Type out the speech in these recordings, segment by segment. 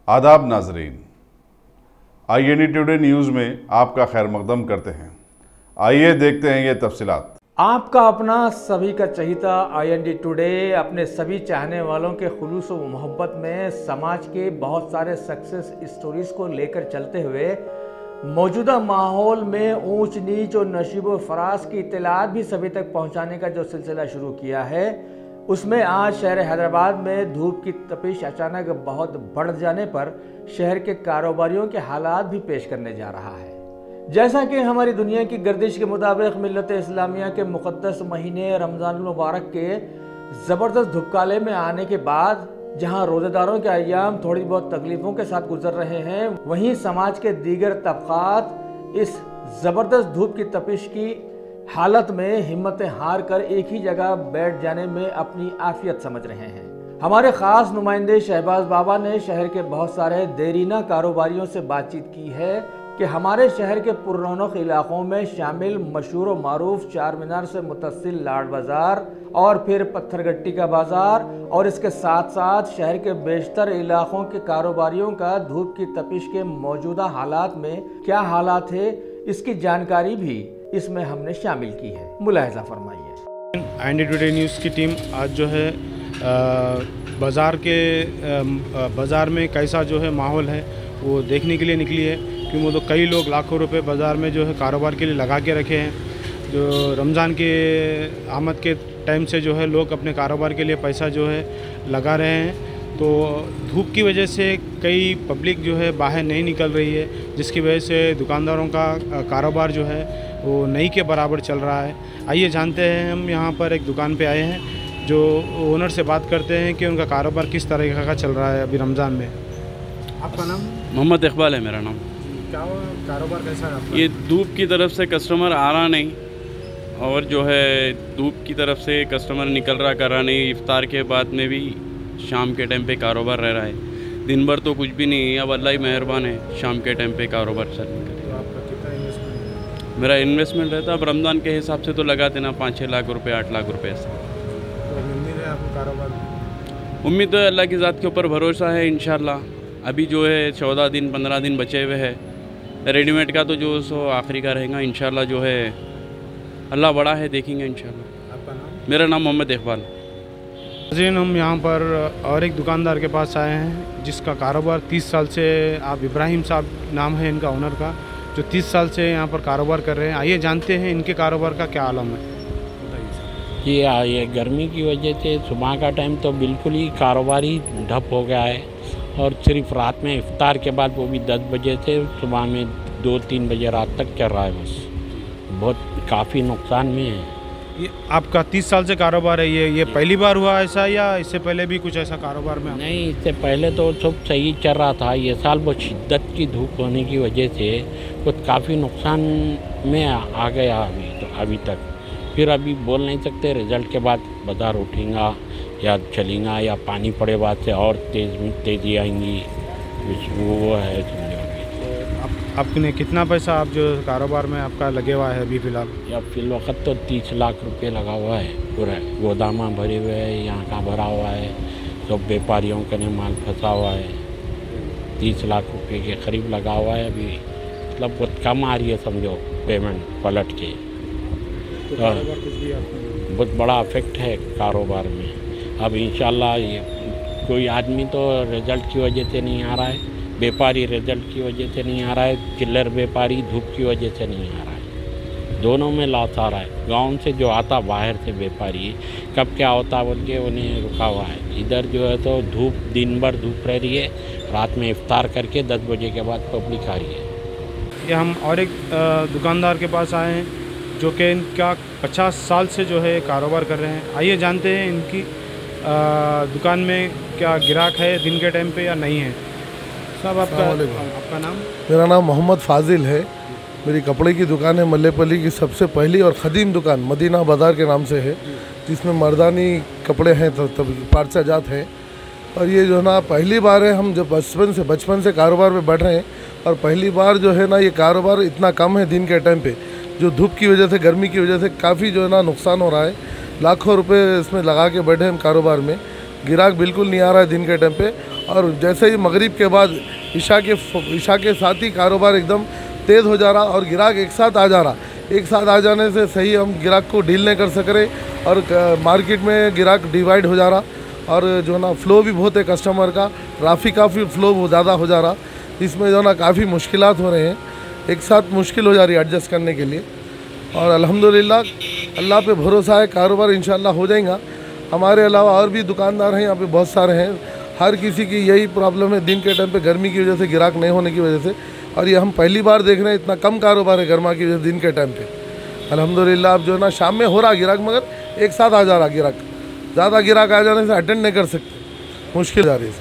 आदाब नाजरीन, IND today news में आपका खैर मकदम करते हैं। आइए देखते हैं ये तफसीलात। आपका अपना सभी का चहीता IND टुडे अपने सभी चाहने वालों के खुलूस व मोहब्बत में समाज के बहुत सारे सक्सेस स्टोरीज को लेकर चलते हुए मौजूदा माहौल में ऊंच नीच और नशीब फराज की इत्तलात भी सभी तक पहुंचाने का जो सिलसिला शुरू किया है, उसमें आज शहर हैदराबाद में धूप की तपिश अचानक बहुत बढ़ जाने पर शहर के कारोबारियों के हालात भी पेश करने जा रहा है। जैसा कि हमारी दुनिया की गर्दिश के मुताबिक मिल्लत इस्लामिया के मुक़द्दस महीने रमज़ान मुबारक के ज़बरदस्त धुपकाले में आने के बाद जहां रोज़ेदारों के अय्याम थोड़ी बहुत तकलीफ़ों के साथ गुजर रहे हैं, वहीं समाज के दीगर तबक़ात इस ज़बरदस्त धूप की तपिश की हालत में हिम्मतें हार कर एक ही जगह बैठ जाने में अपनी आफियत समझ रहे हैं। हमारे ख़ास नुमाइंदे शहबाज बाबा ने शहर के बहुत सारे देरीना कारोबारियों से बातचीत की है कि हमारे शहर के पुररौनक इलाकों में शामिल मशहूर व मारूफ चार मीनार से मुतसिल लाड बाज़ार और फिर पत्थरगट्टी का बाज़ार और इसके साथ साथ शहर के बेशतर इलाकों के कारोबारियों का धूप की तपिश के मौजूदा हालात में क्या हालात है, इसकी जानकारी भी इसमें हमने शामिल की है। मुलाहिज़ा फरमाइए। IND टुडे न्यूज़ की टीम आज जो है बाज़ार में कैसा जो है माहौल है वो देखने के लिए निकली है, क्योंकि वो तो कई लोग लाखों रुपए बाज़ार में जो है कारोबार के लिए लगा के रखे हैं। जो रमज़ान के आमद के टाइम से जो है लोग अपने कारोबार के लिए पैसा जो है लगा रहे हैं, तो धूप की वजह से कई पब्लिक जो है बाहर नहीं निकल रही है, जिसकी वजह से दुकानदारों का कारोबार जो है वो नहीं के बराबर चल रहा है। आइए जानते हैं, हम यहाँ पर एक दुकान पे आए हैं, जो ओनर से बात करते हैं कि उनका कारोबार किस तरह का चल रहा है अभी रमज़ान में। आपका नाम? मोहम्मद इकबाल है मेरा नाम। क्या कारोबार कैसा है आपका? ये धूप की तरफ से कस्टमर आ रहा नहीं, और जो है धूप की तरफ से कस्टमर निकल रहा कर रहा नहीं। इफ्तार के बाद में भी शाम के टाइम पे कारोबार रह रहा है, दिन भर तो कुछ भी नहीं है। अब अल्लाह ही मेहरबान है, शाम के टाइम पे कारोबार चलने का। तो आपका कितना इन्वेस्टमेंट है? मेरा इन्वेस्टमेंट रहता अब रमज़ान के हिसाब से तो लगाते ना 5-6 लाख रुपए, 8 लाख रुपए ऐसा। तो उम्मीद है आपको कारोबार? उम्मीद तो अल्लाह की ज़ात के ऊपर भरोसा है इंशाल्लाह। अभी जो है 14 दिन 15 दिन बचे हुए हैं। रेडीमेड का तो जो सो आखिरी का रहेगा इंशाल्लाह। जो है अल्लाह बड़ा है, देखेंगे इंशाल्लाह। आपका नाम? मेरा नाम मोहम्मद इकबाल। हम यहाँ पर और एक दुकानदार के पास आए हैं जिसका कारोबार 30 साल से, आप इब्राहिम साहब नाम है इनका ओनर का, जो 30 साल से यहाँ पर कारोबार कर रहे हैं। आइए जानते हैं इनके कारोबार का क्या आलम है। जी ये गर्मी की वजह से सुबह का टाइम तो बिल्कुल ही कारोबार ही ठप हो गया है, और सिर्फ रात में इफ्तार के बाद वो भी 10 बजे से सुबह में 2-3 बजे रात तक चल रहा है। बस बहुत काफ़ी नुकसान में है। ये आपका 30 साल से कारोबार है, ये पहली बार हुआ ऐसा, या इससे पहले भी कुछ ऐसा कारोबार में? नहीं, इससे पहले तो सब सही चल रहा था। ये साल बहुत शिद्दत की धूप होने की वजह से कुछ काफ़ी नुकसान में आ गया अभी तक। फिर अभी बोल नहीं सकते, रिज़ल्ट के बाद बाज़ार उठेगा या चलेगा, या पानी पड़े बाद से और तेज़ी आएंगी, वो है समझो। आपने कितना पैसा आप जो कारोबार में आपका लगे हुआ है अभी फ़िलहाल? या फिल वक्त तो 30 लाख रुपए लगा हुआ है। पूरा गोदामा भरे हुए है, यहाँ का भरा हुआ है, सब व्यापारियों के ने माल फंसा हुआ है। 30 लाख रुपए के करीब लगा हुआ है अभी। मतलब बहुत कम आ रही है समझो पेमेंट पलट के। तो कारोबार कुछ भी आपको बहुत बड़ा इफेक्ट है कारोबार में। अब इंशाल्लाह ये कोई आदमी तो रिज़ल्ट की वजह से नहीं आ रहा है, व्यापारी रिज़ल्ट की वजह से नहीं आ रहा है, चिल्लर व्यापारी धूप की वजह से नहीं आ रहा है। दोनों में लॉस आ रहा है। गांव से जो आता बाहर से व्यापारी कब क्या होता बोल के उन्हें रुका हुआ है। इधर जो है तो धूप दिन भर धूप रह रही है, रात में इफ्तार करके 10 बजे के बाद पब्लिक आ रही है। ये हम और एक दुकानदार के पास आए हैं जो कि इनका 50 साल से जो है कारोबार कर रहे हैं। आइए जानते हैं इनकी दुकान में क्या ग्राहक है दिन के टाइम पे या नहीं है। साहब आपका नाम? मेरा नाम मोहम्मद फाजिल है। मेरी कपड़े की दुकान है मल्लेपल्ली की सबसे पहली और ख़दीम दुकान मदीना बाज़ार के नाम से है, जिसमें मर्दानी कपड़े हैं तब पार्सा जात है। और ये जो है ना पहली बार है, हम जब बचपन से कारोबार में बढ़ रहे हैं, और पहली बार जो है ना ये कारोबार इतना कम है दिन के टाइम पे, जो धूप की वजह से, गर्मी की वजह से काफ़ी जो है ना नुकसान हो रहा है। लाखों रुपए इसमें लगा के बैठे हम कारोबार में, गिराक बिल्कुल नहीं आ रहा है दिन के टाइम पे। और जैसे ही मगरिब के बाद ईशा के साथ ही कारोबार एकदम तेज़ हो जा रहा और गिराक एक साथ आ जा रहा। एक साथ आ जाने से सही हम गिराक को डील नहीं कर सक रहे और मार्केट में गिराक डिवाइड हो जा रहा और जो ना फ्लो भी बहुत है कस्टमर का, ट्रैफिक का भी फ्लो ज़्यादा हो जा रहा। इसमें जो ना काफ़ी मुश्किलात हो रहे हैं, एक साथ मुश्किल हो जा रही है एडजस्ट करने के लिए। और अल्हम्दुलिल्लाह अल्लाह पे भरोसा है, कारोबार इंशाल्लाह हो जाएगा। हमारे अलावा और भी दुकानदार हैं यहाँ पे बहुत सारे हैं, हर किसी की यही प्रॉब्लम है दिन के टाइम पे गर्मी की वजह से, गिराक नहीं होने की वजह से। और ये हम पहली बार देख रहे हैं इतना कम कारोबार है गर्मा की वजह से दिन के टाइम पे। अल्हम्दुलिल्लाह अब जो है ना शाम में हो रहा गिराक, मगर एक साथ आ जा रहा गिराक। ज़्यादा गिराक आ जाने से अटेंड नहीं कर सकते, मुश्किल जा रही है।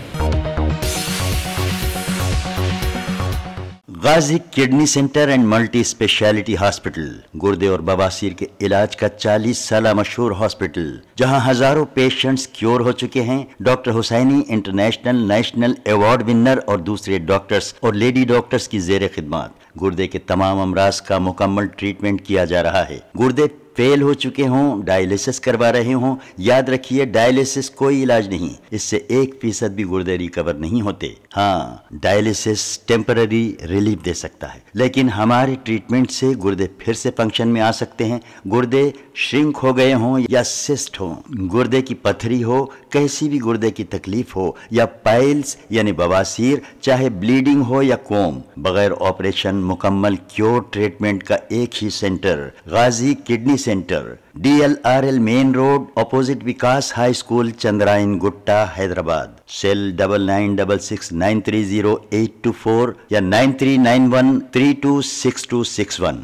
Ghazi kidney centre and multi speciality hospital गुर्दे और बवासीर के इलाज का 40 साल मशहूर हॉस्पिटल, जहां हजारों पेशेंट्स क्योर हो चुके हैं। Doctor Husaini international national award winner और दूसरे डॉक्टर्स और लेडी डॉक्टर्स की जेर खिदमत गुर्दे के तमाम अमराज का मुकम्मल ट्रीटमेंट किया जा रहा है। गुर्दे फेल हो चुके हों, डायलिसिस करवा रहे हों, याद रखिए डायलिसिस कोई इलाज नहीं, इससे 1% भी गुर्दे रिकवर नहीं होते। हाँ, डायलिसिस टेम्पररी रिलीफ दे सकता है, लेकिन हमारे ट्रीटमेंट से गुर्दे फिर से फंक्शन में आ सकते हैं। गुर्दे श्रिंक हो गए हों या सिस्ट हो, गुर्दे की पथरी हो, कैसी भी गुर्दे की तकलीफ हो या पाइल्स यानी बवासीर, चाहे ब्लीडिंग हो या कोम, बगैर ऑपरेशन मुकम्मल क्योर ट्रीटमेंट का एक ही centre, Ghazi kidney centre, DLRL main road opposite Vikas high school, Chandrayan Gutta, Hyderabad. Cell 9966930824 या 9391326261।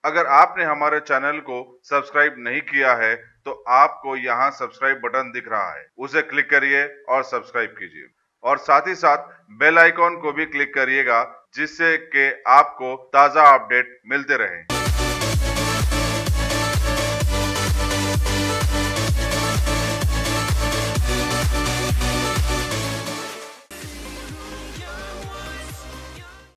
अगर आपने हमारे चैनल को सब्सक्राइब नहीं किया है तो आपको यहाँ सब्सक्राइब बटन दिख रहा है, उसे क्लिक करिए और सब्सक्राइब कीजिए और साथ ही साथ बेल आइकॉन को भी क्लिक करिएगा, जिससे कि आपको ताज़ा अपडेट मिलते रहें।